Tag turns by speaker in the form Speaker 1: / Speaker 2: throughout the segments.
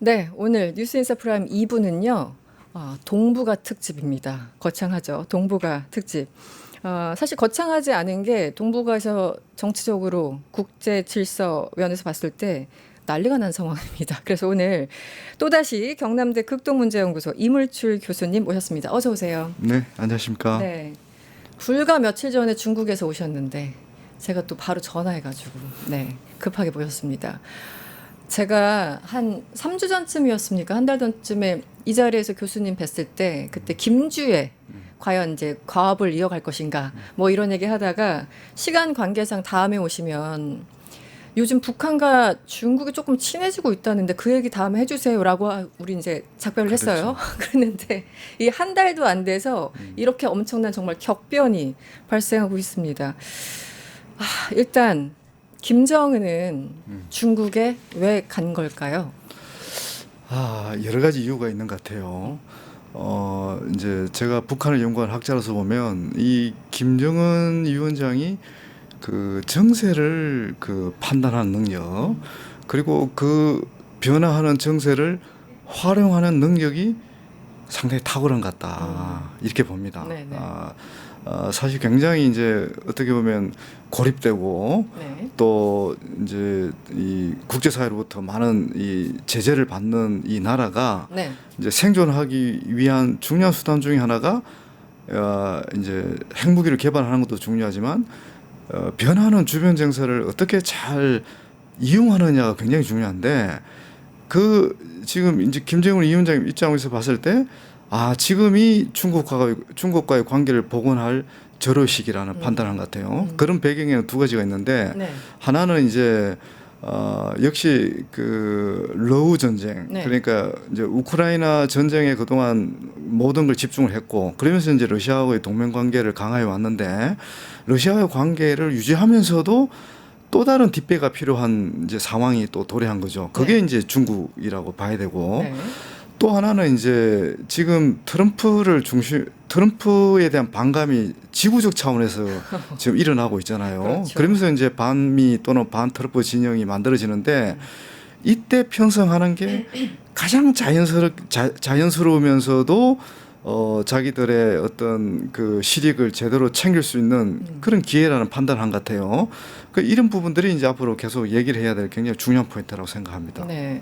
Speaker 1: 네, 오늘 뉴스인사 프라임 2부는요, 동북아 특집입니다. 거창하죠. 동북아 특집. 사실 거창하지 않은 게 동북아에서 정치적으로 국제 질서 면에서 봤을 때 난리가 난 상황입니다. 그래서 오늘 또다시 경남대 극동문제연구소 이물출 교수님 모셨습니다. 어서 오세요.
Speaker 2: 네, 안녕하십니까.
Speaker 1: 네. 불과 며칠 전에 중국에서 오셨는데 제가 또 바로 전화해가지고 네, 급하게 모셨습니다. 제가 한 3주 전쯤이었습니까? 한 달 전쯤에 이 자리에서 교수님 뵀을 때 그때 김주에 과연 이제 과업을 이어갈 것인가 뭐 이런 얘기 하다가 시간 관계상 다음에 오시면 요즘 북한과 중국이 조금 친해지고 있다는데 그 얘기 다음에 해주세요라고 우리 이제 작별을 했어요. 그랬는데 이 한 달도 안 돼서 이렇게 엄청난 정말 격변이 발생하고 있습니다. 일단 김정은은 중국에 왜 간 걸까요?
Speaker 2: 여러 가지 이유가 있는 것 같아요. 이제 제가 북한을 연구한 학자로서 보면 이 김정은 위원장이 그 정세를 그 판단하는 능력, 그리고 그 변화하는 정세를 활용하는 능력이 상당히 탁월한 것 같다. 이렇게 봅니다.
Speaker 1: 네네.
Speaker 2: 사실 굉장히 이제 어떻게 보면 고립되고
Speaker 1: 네.
Speaker 2: 또 이제 이 국제사회로부터 많은 이 제재를 받는 이 나라가
Speaker 1: 네.
Speaker 2: 이제 생존하기 위한 중요한 수단 중에 하나가 이제 핵무기를 개발하는 것도 중요하지만 변하는 주변 정세를 어떻게 잘 이용하느냐가 굉장히 중요한데 그 지금 이제 김정은 위원장 입장에서 봤을 때 지금이 중국과의 관계를 복원할 절호시기라는 판단한 것 같아요. 그런 배경에는 두 가지가 있는데
Speaker 1: 네.
Speaker 2: 하나는 이제 역시 그 러우 전쟁,
Speaker 1: 네.
Speaker 2: 그러니까 이제 우크라이나 전쟁에 그동안 모든 걸 집중을 했고 그러면서 이제 러시아와의 동맹 관계를 강화해 왔는데 러시아와의 관계를 유지하면서도 또 다른 뒷배가 필요한 이제 상황이 또 도래한 거죠. 그게
Speaker 1: 네.
Speaker 2: 이제 중국이라고 봐야 되고
Speaker 1: 네.
Speaker 2: 또 하나는 이제 지금 트럼프에 대한 반감이 지구적 차원에서 지금 일어나고 있잖아요.
Speaker 1: 그렇죠.
Speaker 2: 그러면서 이제 반미 또는 반트럼프 진영이 만들어지는데 이때 편성하는 게 가장 자연스러우면서도 자기들의 어떤 그 실익을 제대로 챙길 수 있는 그런 기회라는 판단을 한 것 같아요. 이런 부분들이 이제 앞으로 계속 얘기를 해야 될 굉장히 중요한 포인트라고 생각합니다.
Speaker 1: 네.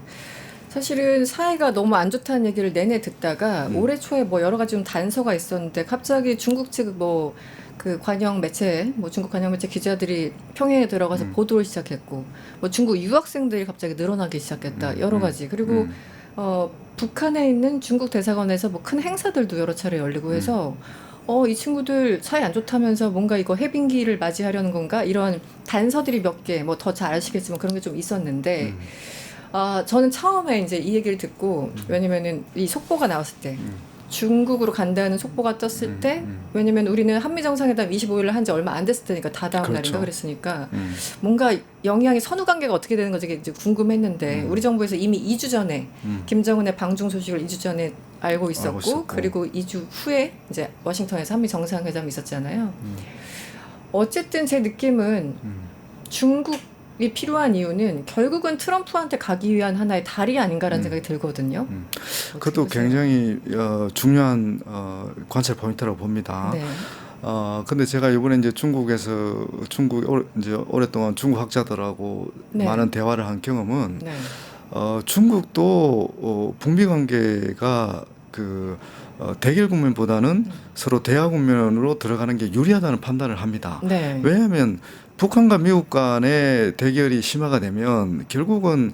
Speaker 1: 사실은 사이가 너무 안 좋다는 얘기를 내내 듣다가 올해 초에 뭐 여러 가지 좀 단서가 있었는데 갑자기 중국 측 뭐 그 관영 매체 뭐 중국 관영 매체 기자들이 평양에 들어가서 보도를 시작했고 뭐 중국 유학생들이 갑자기 늘어나기 시작했다 여러 가지 그리고 북한에 있는 중국 대사관에서 뭐 큰 행사들도 여러 차례 열리고 해서 이 친구들 사이 안 좋다면서 뭔가 이거 해빙기를 맞이하려는 건가 이런 단서들이 몇 개 뭐 더 잘 아시겠지만 그런 게 좀 있었는데 저는 처음에 이제 이 얘기를 듣고 왜냐면은 이 속보가 나왔을 때 중국으로 간다는 속보가 떴을 때 왜냐면 우리는 한미 정상회담 25일을 한 지 얼마 안 됐을 테니까 다다음
Speaker 2: 그렇죠.
Speaker 1: 날인가 그랬으니까 뭔가 영향이 선후 관계가 어떻게 되는 건지 이제 궁금했는데 우리 정부에서 이미 2주 전에 김정은의 방중 소식을 2주 전에 알고 있었고 그리고 2주 후에 이제 워싱턴에서 한미 정상회담이 있었잖아요. 어쨌든 제 느낌은 중국이 필요한 이유는 결국은 트럼프한테 가기 위한 하나의 다리 아닌가라는 생각이 들거든요.
Speaker 2: 그것도 굉장히 중요한 관찰 포인트라고 봅니다.
Speaker 1: 네.
Speaker 2: 근데 제가 이번에 이제 이제 오랫동안 중국 학자들하고
Speaker 1: 네.
Speaker 2: 많은 대화를 한 경험은
Speaker 1: 네.
Speaker 2: 중국도 북미 관계가 대결 국면보다는 서로 대화 국면으로 들어가는 게 유리하다는 판단을 합니다.
Speaker 1: 네.
Speaker 2: 왜냐하면 북한과 미국 간의 대결이 심화가 되면 결국은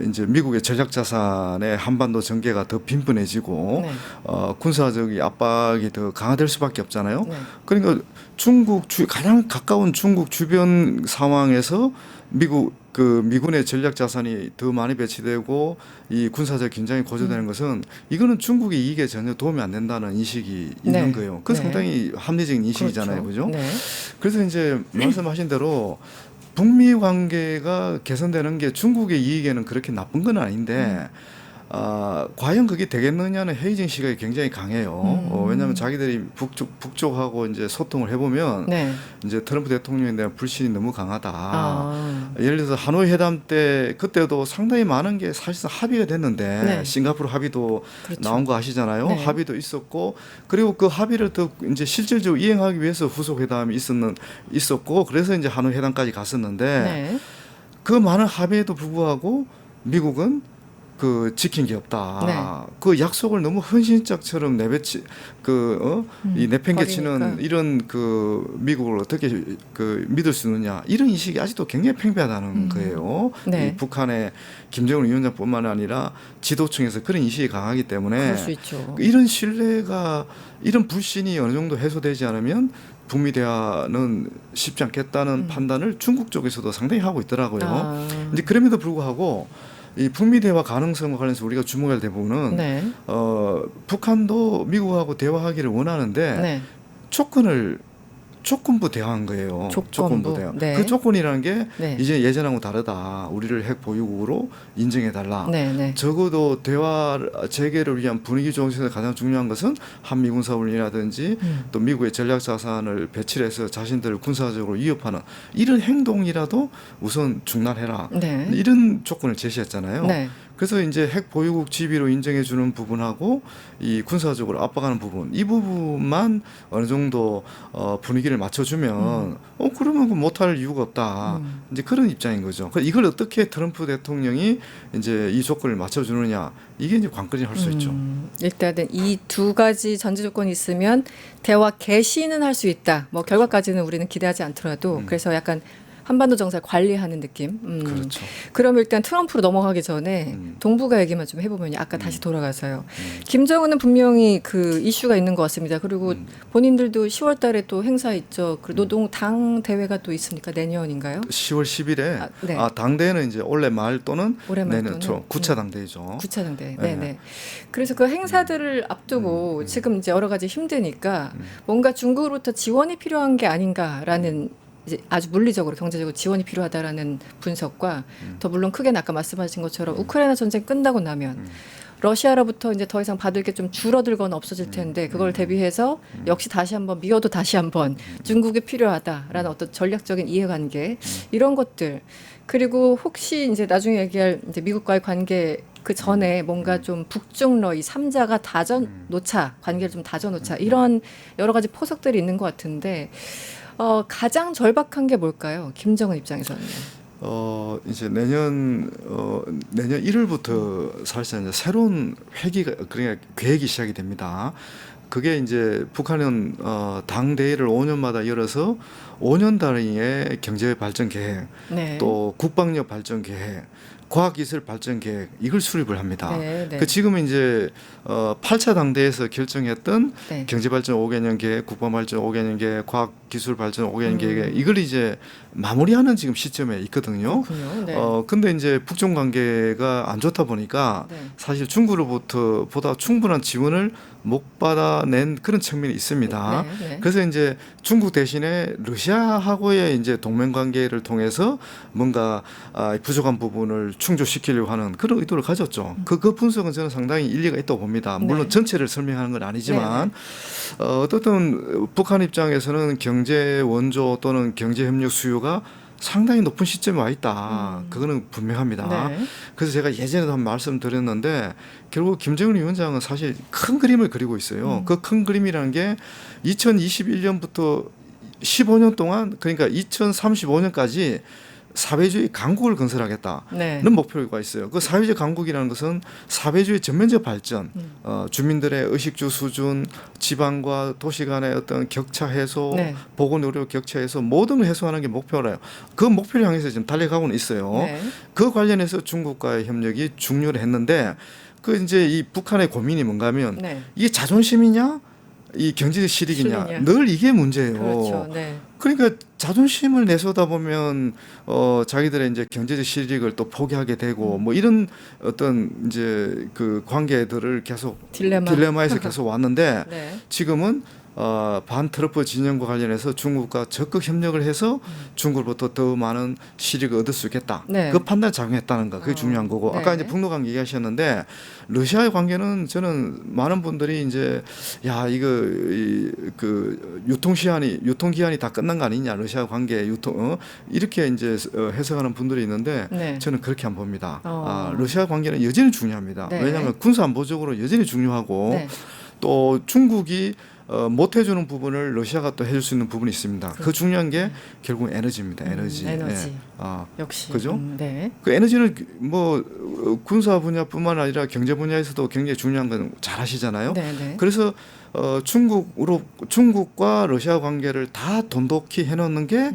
Speaker 2: 이제 미국의 전략 자산의 한반도 전개가 더 빈번해지고
Speaker 1: 네.
Speaker 2: 군사적 압박이 더 강화될 수밖에 없잖아요.
Speaker 1: 네.
Speaker 2: 그러니까 가장 가까운 중국 주변 상황에서 미군의 전략 자산이 더 많이 배치되고 이 군사적 긴장이 고조되는 것은 이거는 중국의 이익에 전혀 도움이 안 된다는 인식이 있는
Speaker 1: 네.
Speaker 2: 거예요. 그건
Speaker 1: 네.
Speaker 2: 상당히 합리적인 인식이잖아요, 그죠?
Speaker 1: 네.
Speaker 2: 그래서 이제 말씀하신 대로 북미 관계가 개선되는 게 중국의 이익에는 그렇게 나쁜 건 아닌데 과연 그게 되겠느냐는 헤이징 시각이 굉장히 강해요. 왜냐하면 자기들이 북쪽하고 이제 소통을 해보면
Speaker 1: 네.
Speaker 2: 이제 트럼프 대통령에 대한 불신이 너무 강하다.
Speaker 1: 아.
Speaker 2: 예를 들어서 하노이 회담 때 그때도 상당히 많은 게 사실상 합의가 됐는데
Speaker 1: 네.
Speaker 2: 싱가포르 합의도
Speaker 1: 그렇죠.
Speaker 2: 나온 거 아시잖아요.
Speaker 1: 네.
Speaker 2: 합의도 있었고 그리고 그 합의를 더 이제 실질적으로 이행하기 위해서 후속 회담이 있었고 그래서 이제 하노이 회담까지 갔었는데
Speaker 1: 네.
Speaker 2: 그 많은 합의에도 불구하고 미국은 그 지킨 게 없다.
Speaker 1: 네.
Speaker 2: 그 약속을 너무 헌신짝처럼 이 내팽개치는
Speaker 1: 버리니까.
Speaker 2: 이런 그 미국을 어떻게 그 믿을 수 있느냐 이런 인식이 아직도 굉장히 팽배하다는 거예요.
Speaker 1: 네.
Speaker 2: 이 북한의 김정은 위원장뿐만 아니라 지도층에서 그런 인식이 강하기 때문에
Speaker 1: 그럴 수 있죠.
Speaker 2: 이런 신뢰가 이런 불신이 어느 정도 해소되지 않으면 북미 대화는 쉽지 않겠다는 판단을 중국 쪽에서도 상당히 하고 있더라고요.
Speaker 1: 아.
Speaker 2: 이제 그럼에도 불구하고 이 북미 대화 가능성과 관련해서 우리가 주목할 대부분은
Speaker 1: 네.
Speaker 2: 북한도 미국하고 대화하기를 원하는데
Speaker 1: 네.
Speaker 2: 조건부 대화한 거예요.
Speaker 1: 조건부.
Speaker 2: 대화.
Speaker 1: 네.
Speaker 2: 그 조건이라는 게
Speaker 1: 네.
Speaker 2: 이제 예전하고 다르다. 우리를 핵 보유국으로 인정해 달라.
Speaker 1: 네. 네.
Speaker 2: 적어도 대화 재개를 위한 분위기 조성에서 가장 중요한 것은 한미 군사훈련이라든지 또 미국의 전략 자산을 배치해서 자신들을 군사적으로 위협하는 이런 행동이라도 우선 중단해라.
Speaker 1: 네.
Speaker 2: 이런 조건을 제시했잖아요.
Speaker 1: 네.
Speaker 2: 그래서 이제 핵 보유국 지위로 인정해 주는 부분하고 이 군사적으로 압박하는 부분 이 부분만 어느 정도 분위기를 맞춰주면 그러면 못할 이유가 없다. 이제 그런 입장인 거죠. 이걸 어떻게 트럼프 대통령이 이제 이 조건을 맞춰주느냐 이게 이제 관건이 할 수 있죠.
Speaker 1: 일단은 이 두 가지 전제 조건이 있으면 대화 개시는 할 수 있다. 뭐 결과까지는 우리는 기대하지 않더라도 그래서 약간 한반도 정세를 관리하는 느낌.
Speaker 2: 그렇죠.
Speaker 1: 그럼 일단 트럼프로 넘어가기 전에 동북아 얘기만 좀 해보면 아까 다시 돌아가서요. 김정은은 분명히 그 이슈가 있는 것 같습니다. 그리고 본인들도 10월 달에 또 행사 있죠. 그리고 노동당 대회가 또 있으니까 내년인가요?
Speaker 2: 10월 10일에
Speaker 1: 네.
Speaker 2: 당대회는 이제 올해 말 또는
Speaker 1: 올해 말
Speaker 2: 내년
Speaker 1: 또는?
Speaker 2: 9차 당대회죠.
Speaker 1: 9차 당대회.
Speaker 2: 네.
Speaker 1: 네네. 그래서 그 행사들을 앞두고 지금 이제 여러 가지 힘드니까 뭔가 중국으로부터 지원이 필요한 게 아닌가라는 이제 아주 물리적으로 경제적으로 지원이 필요하다라는 분석과 더 물론 크게는 아까 말씀하신 것처럼 우크라이나 전쟁 끝나고 나면 러시아로부터 이제 더 이상 받을 게 좀 줄어들거나 없어질 텐데 그걸 대비해서 역시 다시 한번 미워도 다시 한번 중국이 필요하다라는 어떤 전략적인 이해관계 이런 것들 그리고 혹시 이제 나중에 얘기할 이제 미국과의 관계 그 전에 뭔가 좀 북중러 이 3자가 다져 놓자 관계를 좀 다져 놓자 이런 여러 가지 포석들이 있는 것 같은데 가장 절박한 게 뭘까요? 김정은 입장에서는요.
Speaker 2: 이제 내년 1월부터 사실상 이제 새로운 그러니까 계획이 시작이 됩니다. 그게 이제 북한은 당 대회를 5년마다 열어서 5년 단위의 경제 발전 계획,
Speaker 1: 네.
Speaker 2: 또 국방력 발전 계획, 과학기술 발전 계획 이걸 수립을 합니다.
Speaker 1: 네, 네.
Speaker 2: 그 지금은 이제 8차 당대에서 결정했던
Speaker 1: 네.
Speaker 2: 경제발전 5개년 계획, 국방발전 5개년 계획, 과학기술 발전 5개년 계획 이걸 이제 마무리하는 지금 시점에 있거든요.
Speaker 1: 그렇군요. 네.
Speaker 2: 근데 이제 북중 관계가 안 좋다 보니까
Speaker 1: 네.
Speaker 2: 사실 중국으로부터 보다 충분한 지원을 못 받아낸 그런 측면이 있습니다.
Speaker 1: 네, 네.
Speaker 2: 그래서 이제 중국 대신에 러시아하고의 이제 동맹 관계를 통해서 뭔가 부족한 부분을 충족시키려고 하는 그런 의도를 가졌죠. 그 분석은 저는 상당히 일리가 있다고 봅니다. 물론
Speaker 1: 네.
Speaker 2: 전체를 설명하는 건 아니지만 어떻든 북한 입장에서는 경제 원조 또는 경제 협력 수요가 상당히 높은 시점에 와 있다. 그거는 분명합니다.
Speaker 1: 네.
Speaker 2: 그래서 제가 예전에도 한 말씀 드렸는데 결국 김정은 위원장은 사실 큰 그림을 그리고 있어요. 그 큰 그림이라는 게 2021년부터 15년 동안 그러니까 2035년까지 사회주의 강국을 건설하겠다는
Speaker 1: 네.
Speaker 2: 목표가 있어요. 그 사회주의 강국이라는 것은 사회주의 전면적 발전, 주민들의 의식주 수준, 지방과 도시 간의 어떤 격차 해소,
Speaker 1: 네.
Speaker 2: 보건 의료 격차 해소 모든 걸 해소하는 게 목표래요. 그 목표를 향해서 지금 달려가고는 있어요.
Speaker 1: 네.
Speaker 2: 그 관련해서 중국과의 협력이 중요를 했는데 그 이제 이 북한의 고민이 뭔가면
Speaker 1: 네.
Speaker 2: 이게 자존심이냐? 이 경제적 실익이냐?
Speaker 1: 실익이냐.
Speaker 2: 늘 이게 문제예요.
Speaker 1: 그렇죠. 네.
Speaker 2: 그러니까 자존심을 내쏟아 보면 자기들의 이제 경제적 실익을 또 포기하게 되고 뭐 이런 어떤 이제 그 관계들을 계속
Speaker 1: 딜레마.
Speaker 2: 딜레마에서 계속 왔는데
Speaker 1: 네.
Speaker 2: 지금은 반 트럼프 진영과 관련해서 중국과 적극 협력을 해서 중국으로부터 더 많은 실익을 얻을 수 있겠다.
Speaker 1: 네.
Speaker 2: 그 판단 작용했다는 거 그게 중요한 거고
Speaker 1: 네.
Speaker 2: 아까 이제 북러강 얘기하셨는데 러시아의 관계는 저는 많은 분들이 이제 야 이거 그 유통기한이 다 끝난 거 아니냐 러시아 관계 이렇게 이제 해석하는 분들이 있는데
Speaker 1: 네.
Speaker 2: 저는 그렇게 안 봅니다.
Speaker 1: 어.
Speaker 2: 러시아 관계는 여전히 중요합니다.
Speaker 1: 네.
Speaker 2: 왜냐하면 군사 안보적으로 여전히 중요하고
Speaker 1: 네.
Speaker 2: 또 중국이 못 해주는 부분을 러시아가 또 해줄 수 있는 부분이 있습니다. 그 중요한 게 결국 에너지입니다. 에너지.
Speaker 1: 에너지.
Speaker 2: 예.
Speaker 1: 역시.
Speaker 2: 그죠?
Speaker 1: 네.
Speaker 2: 그 에너지는 뭐 군사 분야뿐만 아니라 경제 분야에서도 굉장히 중요한 건 잘 아시잖아요.
Speaker 1: 네. 네.
Speaker 2: 그래서 중국과 러시아 관계를 다 돈독히 해놓는 게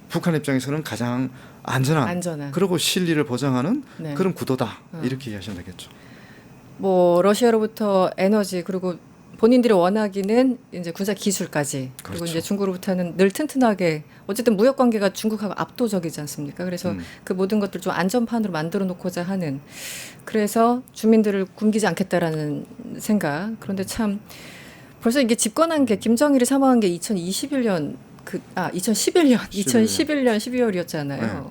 Speaker 2: 북한 입장에서는 가장 안전한. 그리고 실리를 보장하는
Speaker 1: 네.
Speaker 2: 그런 구도다. 이렇게 이해하시면 되겠죠.
Speaker 1: 뭐 러시아로부터 에너지 그리고 본인들이 원하기는 이제 군사 기술까지 그리고
Speaker 2: 그렇죠.
Speaker 1: 이제 중국으로부터는 늘 튼튼하게 어쨌든 무역 관계가 중국하고 압도적이지 않습니까? 그래서 그 모든 것들 좀 안전판으로 만들어 놓고자 하는 그래서 주민들을 굶기지 않겠다라는 생각. 그런데 참 벌써 이게 집권한 게 김정일이 사망한 게 2011년 2011년 12월이었잖아요.
Speaker 2: 네.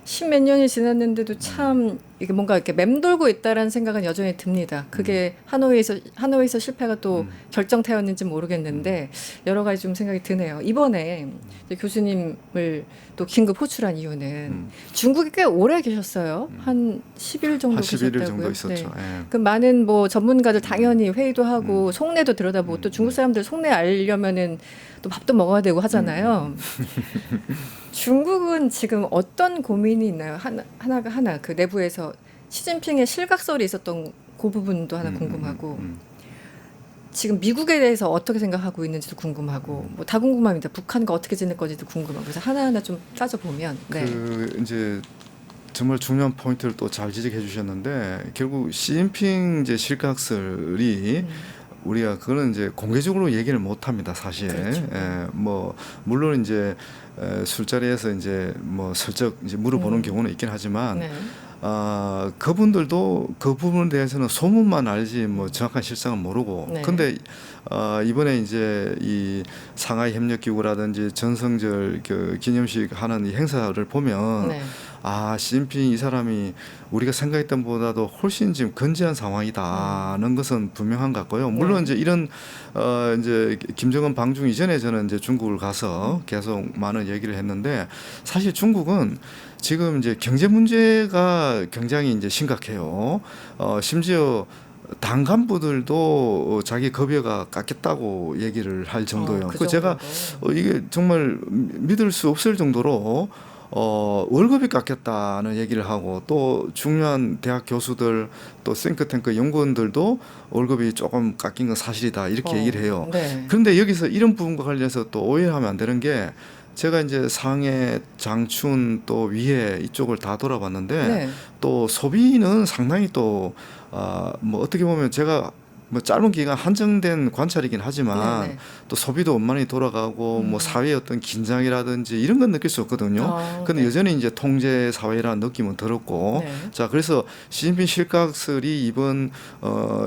Speaker 1: 십몇 년이 지났는데도 참 이게 뭔가 이렇게 맴돌고 있다라는 생각은 여전히 듭니다. 그게 하노이에서 실패가 또 결정타였는지 모르겠는데 여러 가지 좀 생각이 드네요. 이번에 이제 교수님을 또 긴급 호출한 이유는 중국에 꽤 오래 계셨어요. 한 10일 정도
Speaker 2: 한 11일
Speaker 1: 계셨다고요.
Speaker 2: 정도 있었죠.
Speaker 1: 네.
Speaker 2: 예.
Speaker 1: 그 많은 뭐 전문가들 당연히 회의도 하고 속내도 들여다보고 또 중국 사람들 속내 알려면은 또 밥도 먹어야 되고 하잖아요. 중국은 지금 어떤 고민이 있나요? 하나 그 내부에서 시진핑의 실각설이 있었던 그 부분도 하나 궁금하고 지금 미국에 대해서 어떻게 생각하고 있는지도 궁금하고 뭐 다 궁금합니다. 북한과 어떻게 지낼 건지도 궁금하고 그래서 하나하나 좀 따져보면 네.
Speaker 2: 그 이제 정말 중요한 포인트를 또 잘 지적해 주셨는데 결국 시진핑 이제 실각설이 우리가 그거는 이제 공개적으로 얘기를 못 합니다, 사실.
Speaker 1: 그렇죠.
Speaker 2: 예, 뭐 물론 이제 술자리에서 이제 뭐 슬쩍 이제 물어보는 경우는 있긴 하지만
Speaker 1: 네.
Speaker 2: 그분들도 그 부분에 대해서는 소문만 알지 뭐 정확한 실상은 모르고.
Speaker 1: 네.
Speaker 2: 근데 이번에 이제 이 상하이 협력기구라든지 전성절 그 기념식 하는 이 행사를 보면
Speaker 1: 네.
Speaker 2: 시진핑 이 사람이 우리가 생각했던 보다도 훨씬 지금 건재한 상황이다는 것은 분명한 것 같고요. 물론 이제 이런 이제 김정은 방중 이전에 저는 이제 중국을 가서 계속 많은 얘기를 했는데 사실 중국은 지금 이제 경제 문제가 굉장히 이제 심각해요. 심지어 당 간부들도 자기 급여가 깎였다고 얘기를 할 정도예요.
Speaker 1: 그
Speaker 2: 그 제가 이게 정말 믿을 수 없을 정도로 월급이 깎였다는 얘기를 하고 또 중요한 대학 교수들 또 싱크탱크 연구원들도 월급이 조금 깎인 건 사실이다 이렇게 얘기를 해요.
Speaker 1: 네.
Speaker 2: 그런데 여기서 이런 부분과 관련해서 또 오해하면 안 되는 게 제가 이제 상해, 장춘 또 위해 이쪽을 다 돌아봤는데
Speaker 1: 네.
Speaker 2: 또 소비는 상당히 또 뭐 어떻게 보면 제가 뭐 짧은 기간 한정된 관찰이긴 하지만
Speaker 1: 네네.
Speaker 2: 또 소비도 원만히 돌아가고 뭐 사회의 어떤 긴장이라든지 이런 건 느낄 수 없거든요. 근데
Speaker 1: 네.
Speaker 2: 여전히 이제 통제 사회라는 느낌은 들었고
Speaker 1: 네.
Speaker 2: 자 그래서 시진핑 실각설이 이번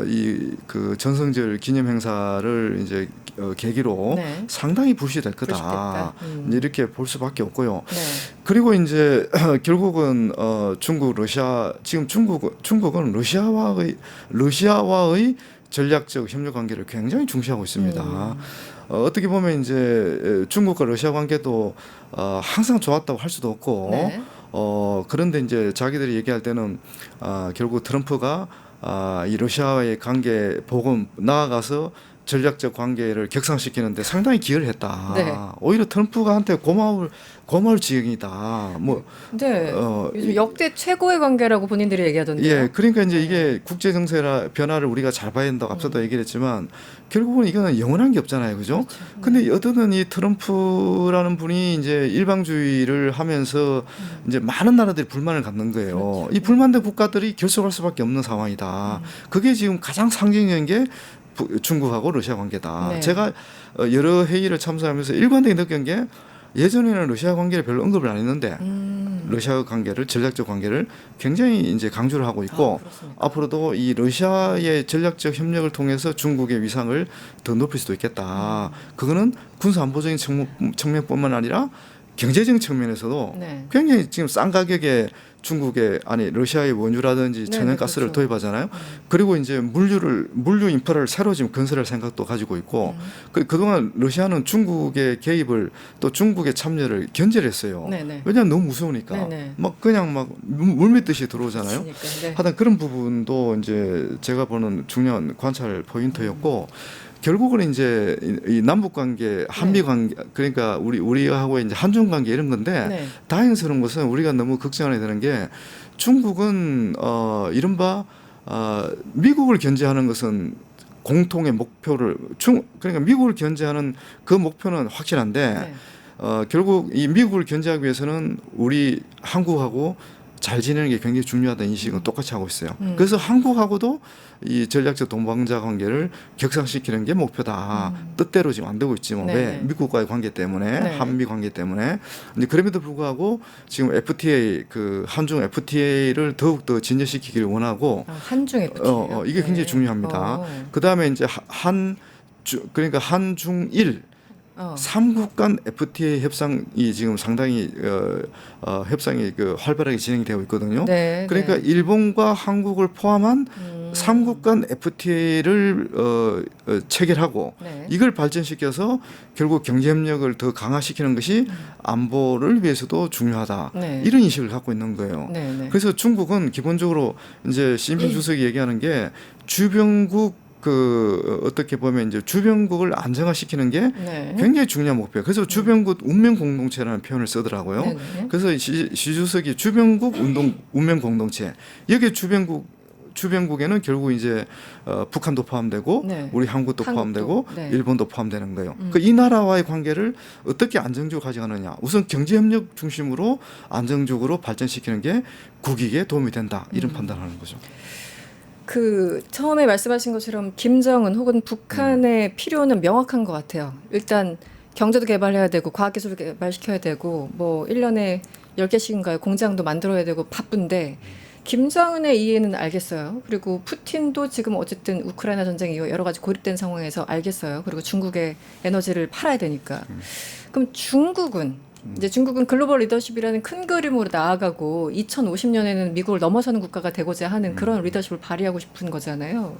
Speaker 2: 이 그 전성절 기념 행사를 이제 계기로
Speaker 1: 네.
Speaker 2: 상당히 불씨될 거다.
Speaker 1: 불씨됐다.
Speaker 2: 이렇게 볼 수밖에 없고요.
Speaker 1: 네.
Speaker 2: 그리고 이제 결국은 중국, 러시아 지금 중국은 러시아와의 전략적 협력 관계를 굉장히 중시하고 있습니다. 어떻게 보면 이제 중국과 러시아 관계도 항상 좋았다고 할 수도 없고
Speaker 1: 네.
Speaker 2: 그런데 이제 자기들이 얘기할 때는 결국 트럼프가 이 러시아와의 관계 복음 나아가서 전략적 관계를 격상시키는데 상당히 기여를 했다.
Speaker 1: 네.
Speaker 2: 오히려 트럼프가한테 고마울 지경이다. 뭐
Speaker 1: 네. 요즘 역대 최고의 관계라고 본인들이 얘기하던데요.
Speaker 2: 예, 그러니까 이제 이게 국제 정세나 변화를 우리가 잘 봐야 된다고 앞서도 얘기를 했지만 결국은 이거는 영원한 게 없잖아요, 그죠?
Speaker 1: 그렇죠.
Speaker 2: 근데 어떤 이 트럼프라는 분이 이제 일방주의를 하면서 이제 많은 나라들이 불만을 갖는 거예요.
Speaker 1: 그렇죠.
Speaker 2: 이 불만된 국가들이 결속할 수밖에 없는 상황이다. 그게 지금 가장 상징적인 게 중국하고 러시아 관계다.
Speaker 1: 네.
Speaker 2: 제가 여러 회의를 참석하면서 일관되게 느낀 게 예전에는 러시아 관계를 별로 언급을 안 했는데 러시아 관계를 전략적 관계를 굉장히 이제 강조를 하고 있고 앞으로도 이 러시아의 전략적 협력을 통해서 중국의 위상을 더 높일 수도 있겠다. 그거는 군사 안보적인 측면뿐만 아니라 경제적인 측면에서도
Speaker 1: 네.
Speaker 2: 굉장히 지금 싼 가격에 중국의 아니 러시아의 원유라든지
Speaker 1: 네,
Speaker 2: 천연가스를
Speaker 1: 그렇죠.
Speaker 2: 도입하잖아요. 그리고 이제 물류 인프라를 새로 지금 건설할 생각도 가지고 있고 그동안 러시아는 중국의 개입을 또 중국의 참여를 견제를 했어요.
Speaker 1: 네네.
Speaker 2: 왜냐하면 너무 무서우니까
Speaker 1: 네네.
Speaker 2: 막 그냥 막 물밀듯이 들어오잖아요.
Speaker 1: 그러니까, 네.
Speaker 2: 하여튼 그런 부분도 이제 제가 보는 중요한 관찰 포인트였고 결국은 이제 이 남북 관계, 한미 관계 그러니까 우리하고 이제 한중 관계 이런 건데
Speaker 1: 네.
Speaker 2: 다행스러운 것은 우리가 너무 걱정해야 되는 게 중국은 이른바 미국을 견제하는 것은 공통의 목표를 그러니까 미국을 견제하는 그 목표는 확실한데
Speaker 1: 네.
Speaker 2: 결국 이 미국을 견제하기 위해서는 우리 한국하고 잘 지내는 게 굉장히 중요하다는 인식은 똑같이 하고 있어요. 그래서 한국하고도 이 전략적 동반자 관계를 격상시키는 게 목표다. 뜻대로 지금 안 되고 있지만 왜
Speaker 1: 네네.
Speaker 2: 미국과의 관계 때문에
Speaker 1: 네.
Speaker 2: 한미 관계 때문에 근데 그럼에도 불구하고 지금 FTA 그 한중 FTA를 더욱 더 진전시키기를 원하고
Speaker 1: 한중 FTA.
Speaker 2: 이게 굉장히 중요합니다. 그 다음에 이제 그러니까 한중일 삼국 간 FTA 협상이 지금 상당히 협상이 활발하게 진행이 되고 있거든요.
Speaker 1: 네,
Speaker 2: 그러니까
Speaker 1: 네.
Speaker 2: 일본과 한국을 포함한 삼국 간 FTA를 체결하고
Speaker 1: 네.
Speaker 2: 이걸 발전시켜서 결국 경제 협력을 더 강화시키는 것이 안보를 위해서도 중요하다.
Speaker 1: 네.
Speaker 2: 이런 인식을 갖고 있는 거예요.
Speaker 1: 네, 네.
Speaker 2: 그래서 중국은 기본적으로 이제 시진핑 주석이 얘기하는 게 주변국 어떻게 보면 이제 주변국을 안정화시키는 게
Speaker 1: 네.
Speaker 2: 굉장히 중요한 목표예요. 그래서 주변국 운명 공동체라는 표현을 쓰더라고요.
Speaker 1: 네네.
Speaker 2: 그래서 시 주석이 주변국 운명 공동체 여기 주변국에는 결국 이제 북한도 포함되고
Speaker 1: 네.
Speaker 2: 우리 한국도 포함되고
Speaker 1: 네.
Speaker 2: 일본도 포함되는 거예요. 이 나라와의 관계를 어떻게 안정적으로 가져가느냐. 우선 경제협력 중심으로 안정적으로 발전시키는 게 국익에 도움이 된다. 이런 판단하는 거죠.
Speaker 1: 그 처음에 말씀하신 것처럼 김정은 혹은 북한의 필요는 명확한 것 같아요. 일단 경제도 개발해야 되고 과학기술을 개발시켜야 되고 뭐 1년에 10개씩인가요? 공장도 만들어야 되고 바쁜데 김정은의 이해는 알겠어요. 그리고 푸틴도 지금 어쨌든 우크라이나 전쟁 이후 여러 가지 고립된 상황에서 알겠어요. 그리고 중국의 에너지를 팔아야 되니까. 그럼 이제 중국은 글로벌 리더십이라는 큰 그림으로 나아가고 2050년에는 미국을 넘어서는 국가가 되고자 하는 그런 리더십을 발휘하고 싶은 거잖아요.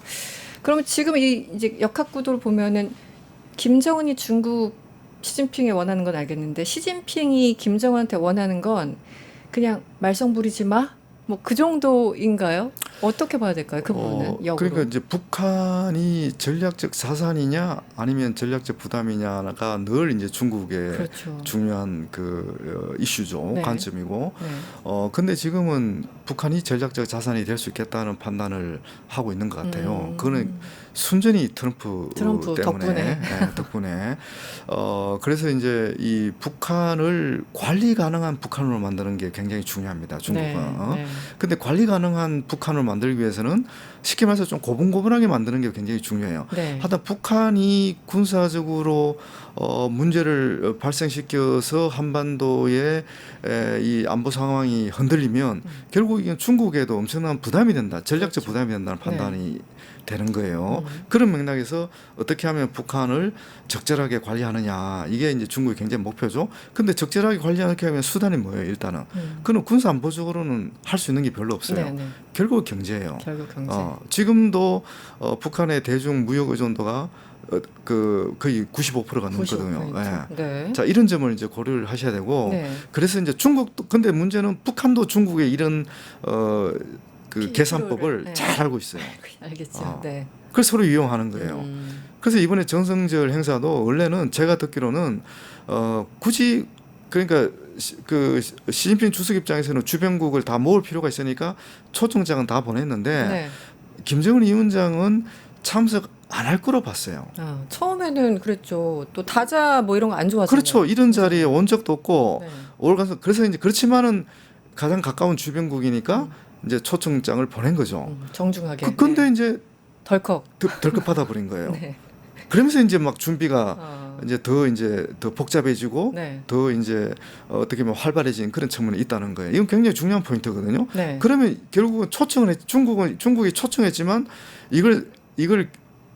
Speaker 1: 그러면 지금 이제 역학 구도를 보면은 김정은이 중국 시진핑이 원하는 건 알겠는데 시진핑이 김정은한테 원하는 건 그냥 말썽 부리지 마? 뭐 그 정도인가요? 어떻게 봐야 될까요? 그 부분은 역으로.
Speaker 2: 그러니까 이제 북한이 전략적 자산이냐 아니면 전략적 부담이냐가 늘 이제 중국의
Speaker 1: 그렇죠.
Speaker 2: 중요한 이슈죠.
Speaker 1: 네.
Speaker 2: 관점이고.
Speaker 1: 네.
Speaker 2: 근데 지금은 북한이 전략적 자산이 될 수 있겠다는 판단을 하고 있는 것 같아요. 그거는 순전히 트럼프 때문에
Speaker 1: 덕분에.
Speaker 2: 덕분에 그래서 이제 이 북한을 관리 가능한 북한으로 만드는 게 굉장히 중요합니다. 중국은.
Speaker 1: 네.
Speaker 2: 근데 관리 가능한 북한을 만들기 위해서는 쉽게 말해서 좀 고분고분하게 만드는 게 굉장히 중요해요.
Speaker 1: 네.
Speaker 2: 하여튼 북한이 군사적으로 문제를 발생시켜서 한반도의 이 안보 상황이 흔들리면 결국 이건 중국에도 엄청난 부담이 된다. 전략적
Speaker 1: 그렇죠.
Speaker 2: 부담이 된다는 판단이 되는 거예요. 그런 맥락에서 어떻게 하면 북한을 적절하게 관리하느냐. 이게 이제 중국의 굉장히 목표죠. 근데 적절하게 관리하게 하면 수단이 뭐예요, 일단은? 그는 군사 안보적으로는 할 수 있는 게 별로 없어요.
Speaker 1: 네, 네.
Speaker 2: 결국 경제예요.
Speaker 1: 결국 경제.
Speaker 2: 지금도 북한의 대중 무역 의존도가 거의 95%가 넘거든요.
Speaker 1: 95%. 네.
Speaker 2: 자, 이런 점을 이제 고려를 하셔야 되고
Speaker 1: 네.
Speaker 2: 그래서 이제 중국도 근데 문제는 북한도 중국의 이런 계산법을
Speaker 1: 네.
Speaker 2: 잘 알고 있어요.
Speaker 1: 알겠죠. 네.
Speaker 2: 그래서 서로 이용하는 거예요. 그래서 이번에 정성절 행사도 원래는 제가 듣기로는 굳이 그러니까 시진핑 주석 입장에서는 주변국을 다 모을 필요가 있으니까 초청장은 다 보냈는데
Speaker 1: 네.
Speaker 2: 김정은 위원장은 참석 안 할 거로 봤어요.
Speaker 1: 처음에는 그랬죠. 또 다자 뭐 이런 거 안 좋아하잖아요.
Speaker 2: 그렇죠. 이런 자리에 온 적도 없고
Speaker 1: 네.
Speaker 2: 올가서 그래서 이제 그렇지만은 가장 가까운 주변국이니까 이제 초청장을 보낸 거죠.
Speaker 1: 정중하게.
Speaker 2: 근데
Speaker 1: 네.
Speaker 2: 이제
Speaker 1: 덜컥.
Speaker 2: 덜컥 받아버린 거예요.
Speaker 1: 네.
Speaker 2: 그러면서 이제 막 준비가
Speaker 1: 어.
Speaker 2: 이제 더 복잡해지고
Speaker 1: 네.
Speaker 2: 더 이제 어떻게 보면 활발해진 그런 측면이 있다는 거예요. 이건 굉장히 중요한 포인트거든요.
Speaker 1: 네.
Speaker 2: 그러면 결국은 중국이 초청했지만 이걸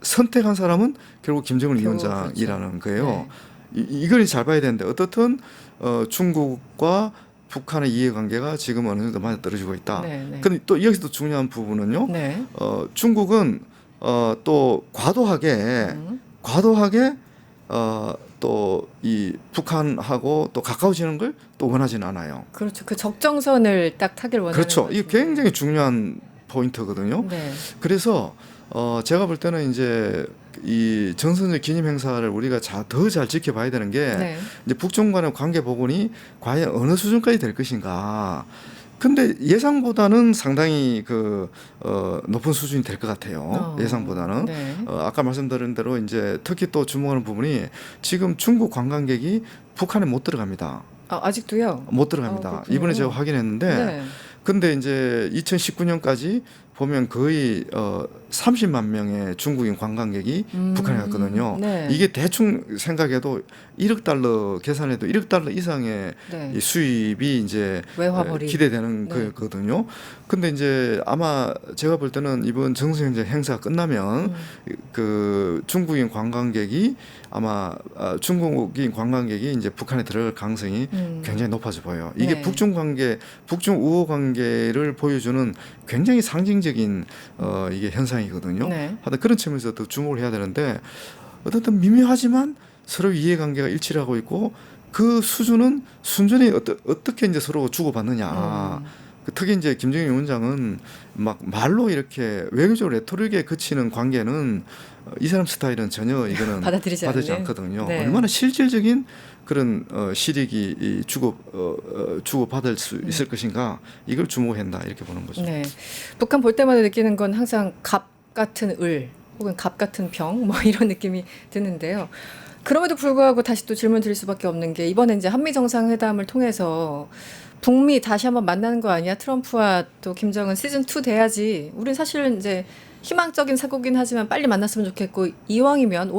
Speaker 2: 선택한 사람은 결국 김정은
Speaker 1: 결국
Speaker 2: 위원장이라는
Speaker 1: 그렇죠.
Speaker 2: 거예요. 이걸 잘 봐야 되는데 어떻든 중국과 북한의 이해관계가 지금 어느 정도 맞아 떨어지고 있다.
Speaker 1: 네. 네.
Speaker 2: 근데 또 여기서 또 중요한 부분은요.
Speaker 1: 네.
Speaker 2: 중국은 또 과도하게 또 이 북한하고 또 가까워지는 걸 또 원하지는 않아요.
Speaker 1: 그렇죠. 그 적정선을 딱 타길 원하는
Speaker 2: 그렇죠.
Speaker 1: 거죠.
Speaker 2: 이게 굉장히 중요한 포인트거든요.
Speaker 1: 네.
Speaker 2: 그래서 제가 볼 때는 이제 이 정선제 기념 행사를 우리가 더 잘 지켜봐야 되는 게
Speaker 1: 네.
Speaker 2: 이제 북중 간의 관계 복원이 과연 어느 수준까지 될 것인가. 근데 예상보다는 상당히 높은 수준이 될 것 같아요. 예상보다는.
Speaker 1: 네.
Speaker 2: 아까 말씀드린 대로 이제 특히 또 주목하는 부분이 지금 중국 관광객이 북한에 못 들어갑니다.
Speaker 1: 아직도요?
Speaker 2: 못 들어갑니다.
Speaker 1: 그렇군요.
Speaker 2: 이번에 제가 확인했는데
Speaker 1: 네.
Speaker 2: 근데 이제 2019년까지 보면 거의 30만 명의 중국인 관광객이 북한에 갔거든요.
Speaker 1: 네.
Speaker 2: 이게 대충 생각해도 1억 달러 계산해도 1억 달러 이상의
Speaker 1: 네.
Speaker 2: 이 수입이 이제
Speaker 1: 외화벌이.
Speaker 2: 기대되는
Speaker 1: 네.
Speaker 2: 거거든요. 근데 이제 아마 제가 볼 때는 이번 정수행제 행사가 끝나면 그 중국인 관광객이 아마 중국인 관광객이 이제 북한에 들어갈 가능성이 굉장히 높아져 보여요. 이게
Speaker 1: 네.
Speaker 2: 북중 우호 관계를 보여주는 굉장히 상징적인 이게 현상이거든요.
Speaker 1: 네.
Speaker 2: 하여튼 그런 측면에서 더 주목을 해야 되는데 어쨌든 미묘하지만 서로 이해관계가 일치를 하고 있고 그 수준은 순전히 어떻게 이제 서로 주고받느냐. 특히 이제 김정일 위원장은 막 말로 이렇게 외교적 레토릭에 그치는 관계는 이 사람 스타일은 전혀 이거는
Speaker 1: 받아들이지
Speaker 2: 않거든요.
Speaker 1: 네.
Speaker 2: 얼마나 실질적인 그런 실익이 주고 받을 수 있을 것인가 이걸 주목한다 이렇게 보는 거죠.
Speaker 1: 네. 북한 볼 때마다 느끼는 건 항상 갑 같은 을 혹은 갑 같은 병 뭐 이런 느낌이 드는데요. 그럼에도 불구하고 다시 또 질문 드릴 수밖에 없는 게 이번에 이제 한미 정상회담을 통해서 북미 다시 한번 만나는 거 아니야? 트럼프와 또 김정은 시즌 2 돼야지. 우린 사실은 이제 희망적인 사고긴 하지만 빨리 만났으면 좋겠고 이왕이면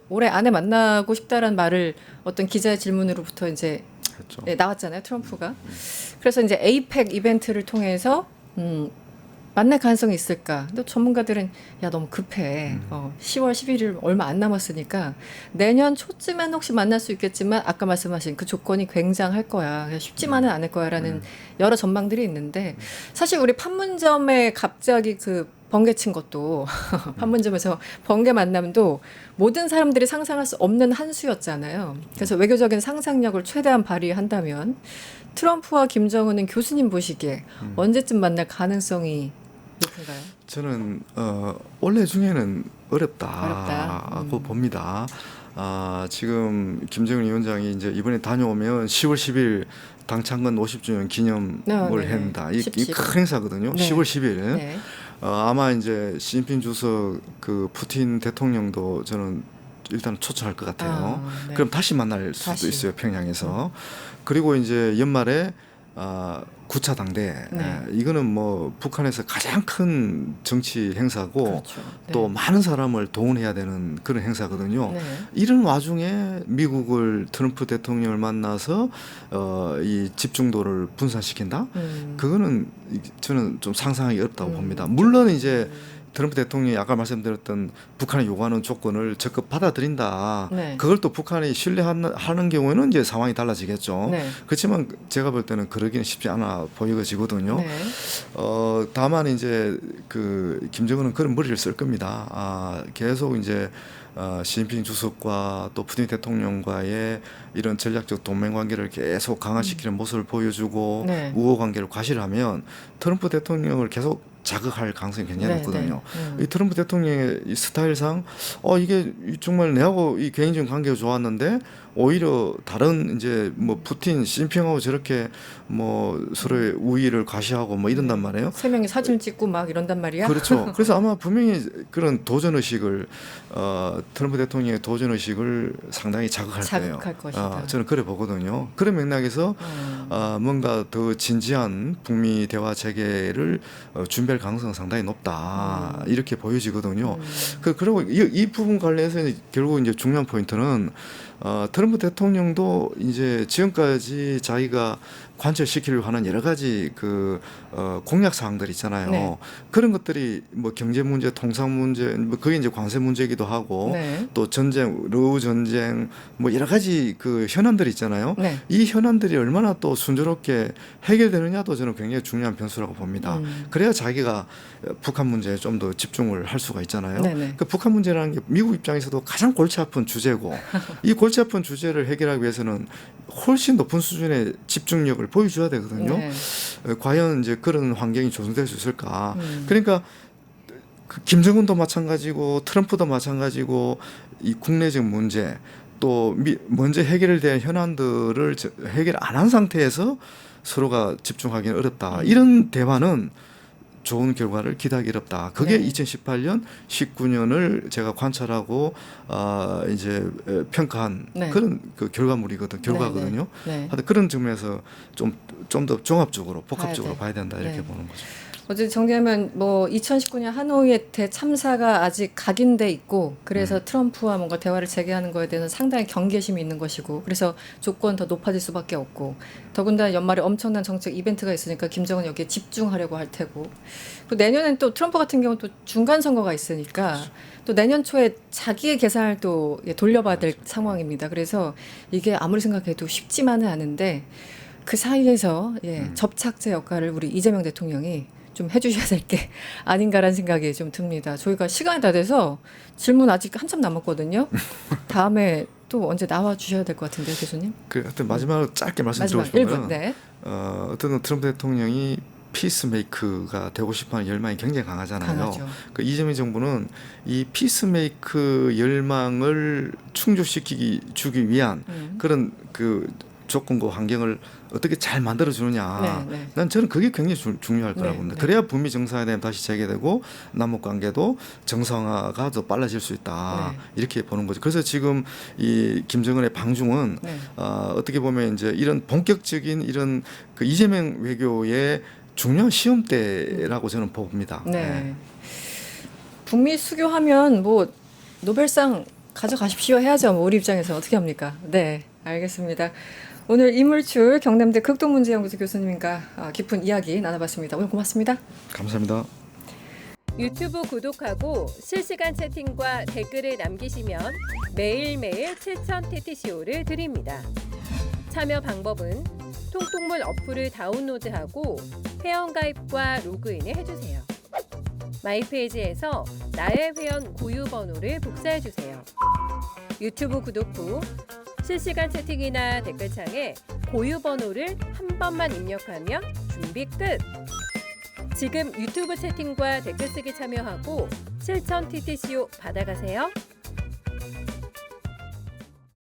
Speaker 1: 올해 안에 만나고 싶다라는 말을 어떤 기자의 질문으로부터 이제
Speaker 2: 그렇죠.
Speaker 1: 네, 나왔잖아요, 트럼프가. 그래서 이제 에이펙 이벤트를 통해서 만날 가능성이 있을까? 근데 전문가들은 야 너무 급해. 10월 11일 얼마 안 남았으니까 내년 초쯤엔 혹시 만날 수 있겠지만 아까 말씀하신 그 조건이 굉장할 거야. 쉽지만은 않을 거야라는 여러 전망들이 있는데 사실 우리 판문점에 갑자기 그 번개 친 것도 판문점에서 번개 만남도 모든 사람들이 상상할 수 없는 한 수였잖아요. 그래서 외교적인 상상력을 최대한 발휘한다면 트럼프와 김정은은 교수님 보시기에 언제쯤 만날 가능성이 높은가요?
Speaker 2: 저는 올해 중에는
Speaker 1: 어렵다.
Speaker 2: 어렵다고 봅니다. 지금 김정은 위원장이 이제 이번에 다녀오면 10월 10일 당창건 50주년 기념을
Speaker 1: 네.
Speaker 2: 한다. 이
Speaker 1: 10.
Speaker 2: 큰 행사거든요.
Speaker 1: 네.
Speaker 2: 10월 10일.
Speaker 1: 네.
Speaker 2: 아마 이제 시진핑 주석 그 푸틴 대통령도 저는 일단 초청할 것 같아요.
Speaker 1: 네.
Speaker 2: 그럼 다시 만날 수도
Speaker 1: 다시.
Speaker 2: 있어요. 평양에서. 그리고 이제 연말에 9차 당대.
Speaker 1: 네.
Speaker 2: 이거는 뭐 북한에서 가장 큰 정치 행사고
Speaker 1: 그렇죠. 네.
Speaker 2: 또 많은 사람을 동원해야 되는 그런 행사거든요.
Speaker 1: 네.
Speaker 2: 이런 와중에 미국을 트럼프 대통령을 만나서 이 집중도를 분산시킨다? 그거는 저는 좀 상상하기 어렵다고 봅니다. 물론 이제 트럼프 대통령이 아까 말씀드렸던 북한이 요구하는 조건을 적극 받아들인다.
Speaker 1: 네.
Speaker 2: 그걸 또 북한이 신뢰하는 경우에는 이제 상황이 달라지겠죠.
Speaker 1: 네.
Speaker 2: 그렇지만 제가 볼 때는 그러기는 쉽지 않아 보여지거든요.
Speaker 1: 네.
Speaker 2: 다만 이제 그 김정은은 그런 머리를 쓸 겁니다. 계속 이제 시진핑 주석과 또 푸틴 대통령과의 이런 전략적 동맹 관계를 계속 강화시키는 모습을 보여주고
Speaker 1: 네.
Speaker 2: 우호 관계를 과시하면 트럼프 대통령을 계속 자극할 가능성이 굉장히
Speaker 1: 네,
Speaker 2: 높거든요.
Speaker 1: 네.
Speaker 2: 이 트럼프 대통령의 이 스타일상 이게 정말 내하고 이 개인적인 관계가 좋았는데 오히려 다른 이제 뭐 푸틴, 시진핑하고 저렇게 뭐 서로의 우위를 과시하고 뭐 이런단 말이에요.
Speaker 1: 세 명이 사진 찍고 막 이런단 말이야.
Speaker 2: 그렇죠. 그래서 아마 분명히 그런 도전 의식을 트럼프 대통령의 도전 의식을 상당히 자극할 거예요.
Speaker 1: 것이다.
Speaker 2: 저는 그래 보거든요. 그런 맥락에서 뭔가 더 진지한 북미 대화 체계를 준비할 될 가능성은 상당히 높다 이렇게 보여지거든요. 그리고 이 부분 관련해서 결국 이제 중요한 포인트는 트럼프 대통령도 이제 지금까지 자기가 관철시키려고 하는 여러 가지 공약 사항들 있잖아요.
Speaker 1: 네.
Speaker 2: 그런 것들이 뭐 경제 문제, 통상 문제, 뭐 그게 이제 관세 문제이기도 하고
Speaker 1: 네.
Speaker 2: 또 전쟁, 러우 전쟁, 뭐 여러 가지 현안들이 있잖아요.
Speaker 1: 네.
Speaker 2: 이 현안들이 얼마나 또 순조롭게 해결되느냐도 저는 굉장히 중요한 변수라고 봅니다. 그래야 자기가 북한 문제에 좀 더 집중을 할 수가 있잖아요.
Speaker 1: 네네.
Speaker 2: 그 북한 문제라는 게 미국 입장에서도 가장 골치 아픈 주제고 이 골치 아픈 주제를 해결하기 위해서는 훨씬 높은 수준의 집중력을 보여줘야 되거든요.
Speaker 1: 네.
Speaker 2: 과연 이제 그런 환경이 조성될 수 있을까? 그러니까 김정은도 마찬가지고 트럼프도 마찬가지고 이 국내적 문제 또 먼저 해결될 현안들을 해결 안 한 상태에서 서로가 집중하기는 어렵다. 이런 대화는 좋은 결과를 기대하기 어렵다. 그게
Speaker 1: 네.
Speaker 2: 2018년, 19년을 제가 관찰하고 이제 평가한
Speaker 1: 네.
Speaker 2: 그런 결과거든요.
Speaker 1: 네.
Speaker 2: 하여튼 그런 점에서 좀 더 종합적으로 복합적으로
Speaker 1: 봐야
Speaker 2: 봐야 된다 이렇게
Speaker 1: 네.
Speaker 2: 보는 거죠.
Speaker 1: 어제 정리하면 뭐 2019년 하노이의 대참사가 아직 각인돼 있고 그래서 트럼프와 뭔가 대화를 재개하는 거에 대해서 상당히 경계심이 있는 것이고 그래서 조건 더 높아질 수밖에 없고 더군다나 연말에 엄청난 정책 이벤트가 있으니까 김정은 여기에 집중하려고 할 테고 또 내년엔 또 트럼프 같은 경우는 또 중간 선거가 있으니까 또 내년 초에 자기의 계산을 또 돌려봐야 될 상황입니다. 그래서 이게 아무리 생각해도 쉽지만은 않은데 그 사이에서 접착제 역할을 우리 이재명 대통령이 좀 해주셔야 될 게 아닌가라는 생각이 좀 듭니다. 저희가 시간이 다 돼서 질문 아직 한참 남았거든요. 다음에 또 언제 나와 주셔야 될 것 같은데요, 교수님.
Speaker 2: 하여튼 마지막으로 짧게 말씀드리고
Speaker 1: 마지막
Speaker 2: 싶은
Speaker 1: 1분.
Speaker 2: 건
Speaker 1: 네.
Speaker 2: 어떤 트럼프 대통령이 피스메이커가 되고 싶어하는 열망이 굉장히 강하잖아요.
Speaker 1: 강하죠.
Speaker 2: 그 이재명 정부는 이 피스메이커 열망을 주기 위한 그런 조건과 환경을 어떻게 잘 만들어 주느냐. 저는 그게 굉장히 중요할 거라고 봅니다. 그래야 북미 정상회담이 다시 재개되고 남북 관계도 정상화가 더 빨라질 수 있다. 이렇게 보는 거죠. 그래서 지금 이 김정은의 방중은 어떻게 보면 이제 이런 본격적인 이런 이재명 외교의 중요한 시험대라고 저는 봅니다.
Speaker 1: 네. 북미 수교하면 뭐 노벨상 가져가십시오 해야죠. 뭐 우리 입장에서 어떻게 합니까? 네, 알겠습니다. 오늘 이물출 경남대 극동문제연구소 교수님과 깊은 이야기 나눠봤습니다. 오늘 고맙습니다.
Speaker 2: 감사합니다.
Speaker 3: 유튜브 구독하고 실시간 채팅과 댓글을 남기시면 매일매일 7,000TTCO를 드립니다. 참여 방법은 통통물 어플을 다운로드하고 회원가입과 로그인을 해주세요. 마이페이지에서 나의 회원 고유 번호를 복사해주세요. 유튜브 구독 후 실시간 채팅이나 댓글창에 고유 번호를 한 번만 입력하면 준비 끝! 지금 유튜브 채팅과 댓글 쓰기 참여하고 7,000TTCO 받아가세요.